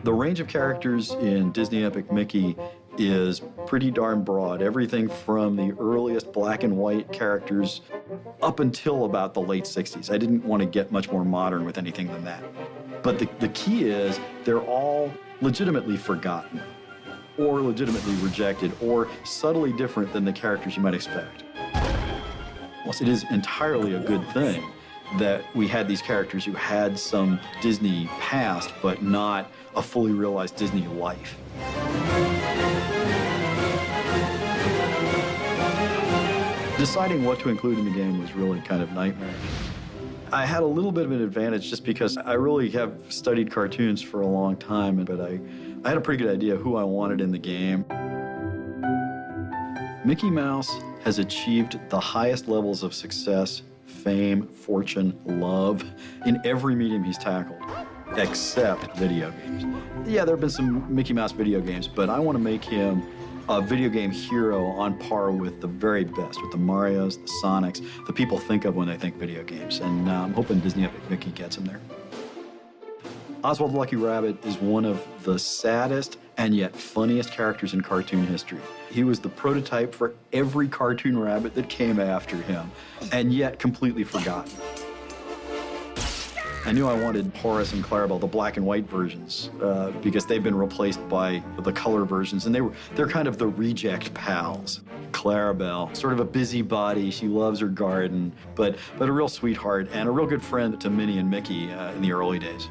The range of characters in Disney Epic Mickey is pretty darn broad. Everything from the earliest black and white characters up until about the late 60s. I didn't want to get much more modern with anything than that. But the key is they're all legitimately forgotten, or legitimately rejected, or subtly different than the characters you might expect. Well, it is entirely a good thing that we had these characters who had some Disney past, but not a fully realized Disney life. Deciding what to include in the game was really kind of nightmarish. I had a little bit of an advantage just because I really have studied cartoons for a long time, but I had a pretty good idea who I wanted in the game. Mickey Mouse has achieved the highest levels of success, fame, fortune, love in every medium he's tackled, except video games. Yeah, there have been some Mickey Mouse video games, but I want to make him a video game hero on par with the very best, with the Marios, the Sonics, the people think of when they think video games. And I'm hoping Disney Epic Mickey gets him there. Oswald the Lucky Rabbit is one of the saddest and yet funniest characters in cartoon history. He was the prototype for every cartoon rabbit that came after him, and yet completely forgotten. I knew I wanted Horace and Clarabelle, the black and white versions, because they've been replaced by the color versions, and they're kind of the reject pals. Clarabelle, sort of a busybody, she loves her garden, but a real sweetheart and a real good friend to Minnie and Mickey in the early days.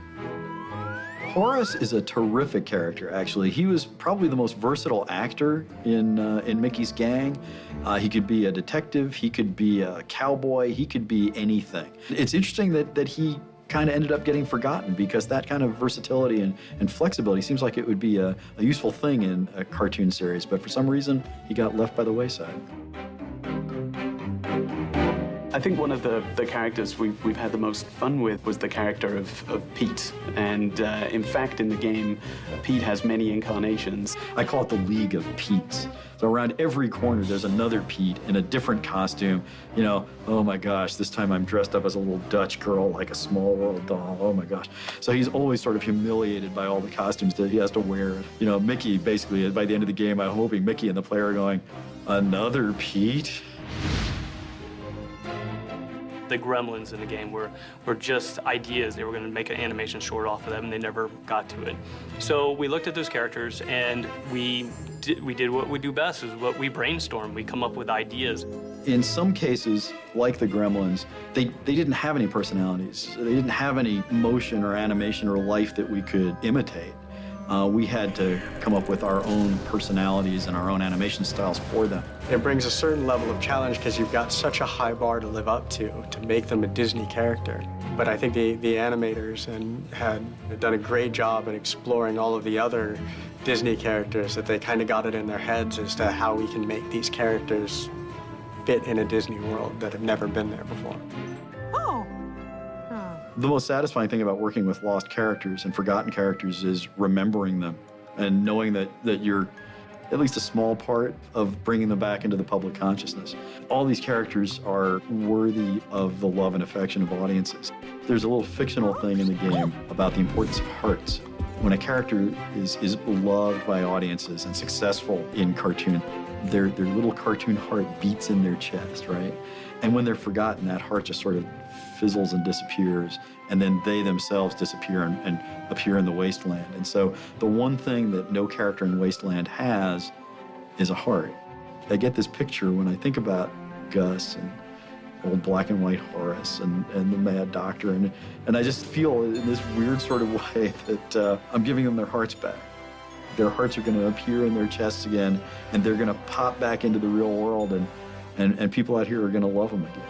Horace is a terrific character, actually. He was probably the most versatile actor in Mickey's gang. He could be a detective, he could be a cowboy, he could be anything. It's interesting that he kind of ended up getting forgotten because that kind of versatility and flexibility seems like it would be a useful thing in a cartoon series, but for some reason, he got left by the wayside. I think one of the characters we've had the most fun with was the character of Pete. And in fact, in the game, Pete has many incarnations. I call it the League of Petes. So around every corner, there's another Pete in a different costume. You know, oh my gosh, this time I'm dressed up as a little Dutch girl, like a Small World doll, oh my gosh. So he's always sort of humiliated by all the costumes that he has to wear. You know, Mickey, basically, by the end of the game, I'm hoping Mickey and the player are going, another Pete? The gremlins in the game were just ideas. They were going to make an animation short off of them, and they never got to it. So we looked at those characters, and we did what we do best, is what we brainstorm. We come up with ideas. In some cases, like the gremlins, they didn't have any personalities. They didn't have any motion or animation or life that we could imitate. We had to come up with our own personalities and our own animation styles for them. It brings a certain level of challenge because you've got such a high bar to live up to make them a Disney character. But I think the animators had done a great job in exploring all of the other Disney characters, that they kind of got it in their heads as to how we can make these characters fit in a Disney world that have never been there before. The most satisfying thing about working with lost characters and forgotten characters is remembering them and knowing that you're at least a small part of bringing them back into the public consciousness. All these characters are worthy of the love and affection of audiences. There's a little fictional thing in the game about the importance of hearts. When a character is loved by audiences and successful in cartoon, their little cartoon heart beats in their chest, right? And when they're forgotten, that heart just sort of fizzles and disappears, and then they themselves disappear and appear in the wasteland. And so the one thing that no character in Wasteland has is a heart. I get this picture when I think about Gus and old black and white Horace and the Mad Doctor, and I just feel in this weird sort of way that I'm giving them their hearts back. Their hearts are going to appear in their chests again, and they're going to pop back into the real world, and people out here are going to love them again.